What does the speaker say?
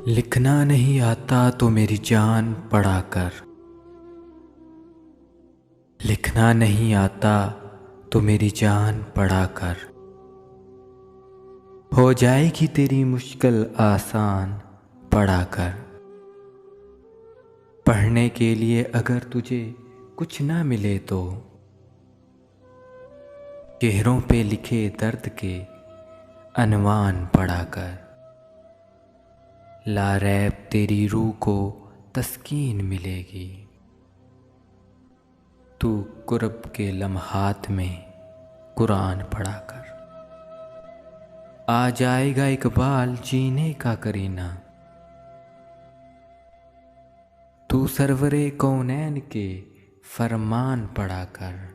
लिखना नहीं आता तो मेरी जान पढ़ा कर। लिखना नहीं आता तो मेरी जान पढ़ा कर। हो जाएगी तेरी मुश्किल आसान पढ़ा कर। पढ़ने के लिए अगर तुझे कुछ ना मिले तो चेहरों पे लिखे दर्द के अनवान पढ़ा कर। लारैब तेरी रूह को तस्कीन मिलेगी। तू कुर्ब के लम्हात में कुरान पढ़ा कर। आ जाएगा इकबाल जीने का करीना। तू सरवरे कौनैन के फरमान पढ़ा कर।